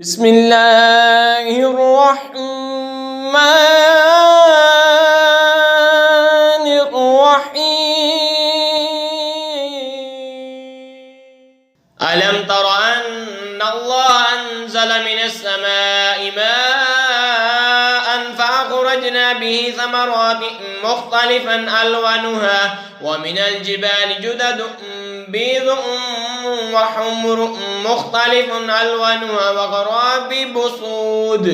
بسم اللہ الرحمن الرحیم ألم تر أن الله أنزل من السماء ماء فأخرجنا به ثمرات مختلفا ألوانها ومن الجبال جدد بيض وحمر مختلف ألوانها وغرابيب سود۔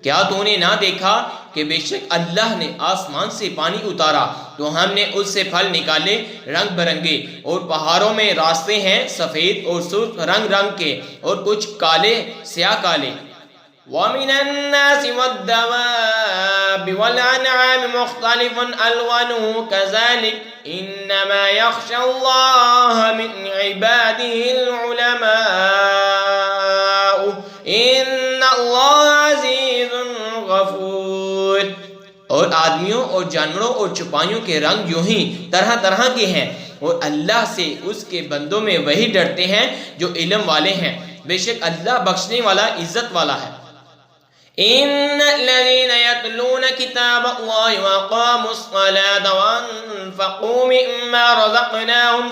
کیا تو نے نہ دیکھا کہ بے شک اللہ نے آسمان سے پانی اتارا تو ہم نے اس سے پھل نکالے رنگ برنگے، اور پہاڑوں میں راستے ہیں سفید اور سرخ رنگ رنگ کے اور کچھ کالے سیاہ کالے۔ وَمِنَ النَّاسِ وَالدَّوَابِّ وَالْأَنْعَامِ مُخْتَلِفٌ أَلْوَانُهُ كَذَلِكَ إِنَّمَا يَخْشَى اللَّهَ مِنْ عِبَادِهِ الْعُلَمَاءُ إِنَّ اللَّهَ عَزِيزٌ غَفُورٌ۔ اور آدمیوں اور جانوروں اور چپائیوں کے رنگ یوں ہی طرح طرح کے ہیں، اور اللہ سے اس کے بندوں میں وہی ڈرتے ہیں جو علم والے ہیں، بے شک اللہ بخشنے والا عزت والا ہے۔ إن الذين يتلون كتاب الله وأقاموا الصلاة وأنفقوا مما رزقناهم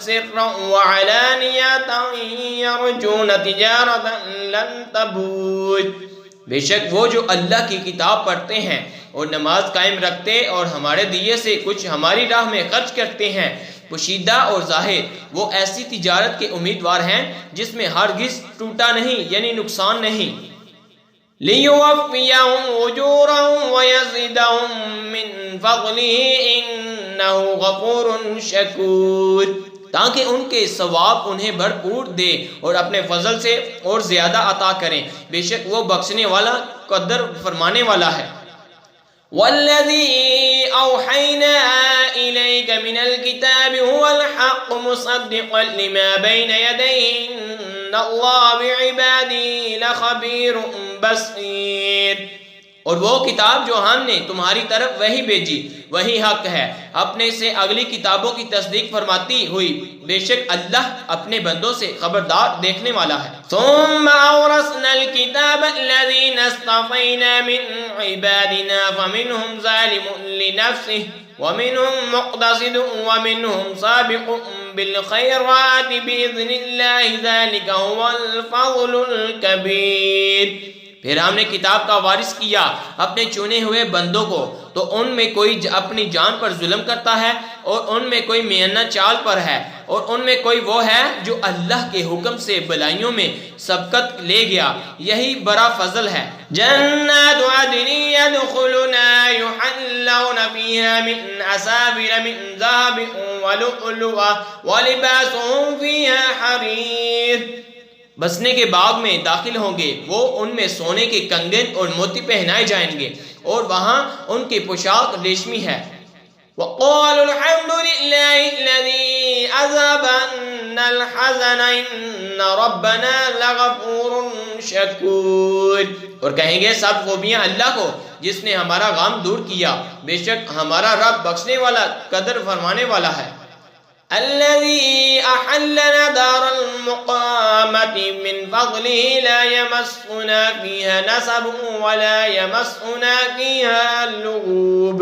سرا وعلانية يرجون تجارة لن تبور۔ بے شک وہ جو اللہ کی کتاب پڑھتے ہیں اور نماز قائم رکھتے اور ہمارے دیے سے کچھ ہماری راہ میں خرچ کرتے ہیں پوشیدہ اور ظاہر، وہ ایسی تجارت کے امیدوار ہیں جس میں ہرگز ٹوٹا نہیں یعنی نقصان نہیں۔ لِيُوَفِّيَهُمْ أُجُورَهُمْ وَيَزِيدَهُمْ مِنْ فَضْلِهِ إِنَّهُ غَفُورٌ شَكُورٌ، تاکہ ان کے ثواب انہیں بھرپور دے اور اپنے فضل سے اور زیادہ عطا کریں، بے شک وہ بخشنے والا قدر فرمانے والا ہے۔ وَالَّذِي أَوْحَيْنَا إِلَيْكَ مِنَ الْكِتَابِ هُوَ الْحَقُّ مُصَدِّقًا لِمَا بَيْنَ يَدَيْهِ إِنَّ اللَّهَ بِعِبَادِهِ لَخَبِيرٌ بَصِيرٌ۔ اور وہ کتاب جو ہم نے تمہاری طرف وہی بھیجی وہی حق ہے، اپنے سے اگلی کتابوں کی تصدیق فرماتی ہوئی، بے شک اللہ اپنے بندوں سے خبردار دیکھنے والا ہے۔ ثم أورثنا الكتاب الذين اصطفينا من عبادنا فمنهم ظالم لنفسه ومنهم مقتصد ومنهم سابق بالخيرات بإذن الله ذلك هو الفضل الكبير۔ پھر ہم نے کتاب کا وارث کیا اپنے چنے ہوئے بندوں کو، تو ان میں کوئی اپنی جان پر ظلم کرتا ہے اور ان میں کوئی میانہ چال پر ہے، اور ان میں کوئی وہ ہے جو اللہ کے حکم سے بلائیوں میں سبقت لے گیا، یہی بڑا فضل ہے۔ جنات عدن يدخلونها يحلون فيها من أساور من ذهب ولؤلؤا ولباسهم فيها حرير۔ بسنے کے باغ میں داخل ہوں گے، وہ ان میں سونے کے کنگن اور موتی پہنائے جائیں گے، اور وہاں ان کی پوشاک ریشمی ہے۔ وَقَالُوا الْحَمْدُ لِلَّهِ الَّذِي أَذْهَبَ عَنَّا الْحَزَنَ إِنَّ رَبَّنَا لَغَفُورٌ شَكُورٌ۔ اور کہیں گے سب خوبیاں اللہ کو جس نے ہمارا غم دور کیا، بے شک ہمارا رب بخشنے والا قدر فرمانے والا ہے۔ الذي أحلنا دار المقامة من فضله لا يمسنا فيها نصب ولا يمسنا فيها لغوب۔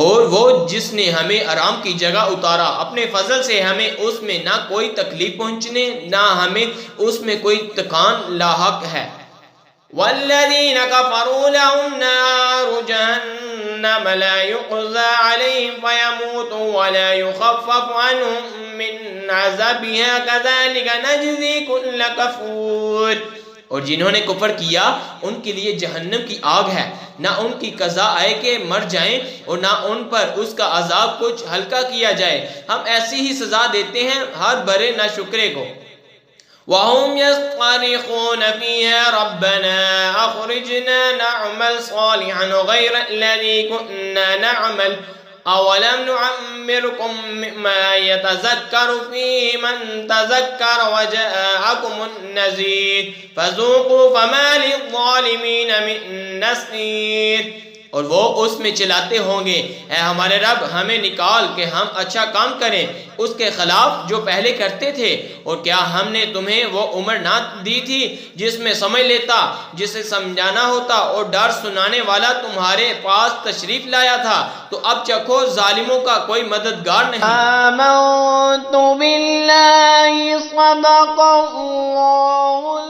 اور وہ جس نے ہمیں آرام کی جگہ اتارا اپنے فضل سے، ہمیں اس میں نہ کوئی تکلیف پہنچنے نہ ہمیں اس میں کوئی تکان لاحق ہے۔ والذین کفروا لهم نار جہنم لا يقضى عليهم فيموتوا ولا يخفف عنهم من عذابها كذلك نجزي كل كفور۔ اور جنہوں نے کفر کیا ان کے لیے جہنم کی آگ ہے، نہ ان کی قضا آئے کہ مر جائیں اور نہ ان پر اس کا عذاب کچھ ہلکا کیا جائے، ہم ایسی ہی سزا دیتے ہیں ہر برے نہ شکرے کو۔ وَهُمْ يَصْطَرِخُونَ فِيهَا رَبَّنَا أَخْرِجْنَا نَعْمَلْ صَالِحًا غَيْرَ الَّذِي كُنَّا نَعْمَلُ أَوَلَمْ نُعَمِّرْكُم مَّا يَتَذَكَّرُ فِيهِ مَن تَذَكَّرَ وَجَاءَكُمُ النَّذِيرُ فَذُوقُوا فَمَا لِلظَّالِمِينَ مِن نَّصِيرٍ۔ اور وہ اس میں چلاتے ہوں گے، اے ہمارے رب ہمیں نکال کہ ہم اچھا کام کریں اس کے خلاف جو پہلے کرتے تھے، اور کیا ہم نے تمہیں وہ عمر نہ دی تھی جس میں سمجھ لیتا، جسے سمجھانا ہوتا اور ڈر سنانے والا تمہارے پاس تشریف لایا تھا؟ تو اب چکھو ظالموں کا کوئی مددگار نہیں۔ آمنت باللہ صدق اللہ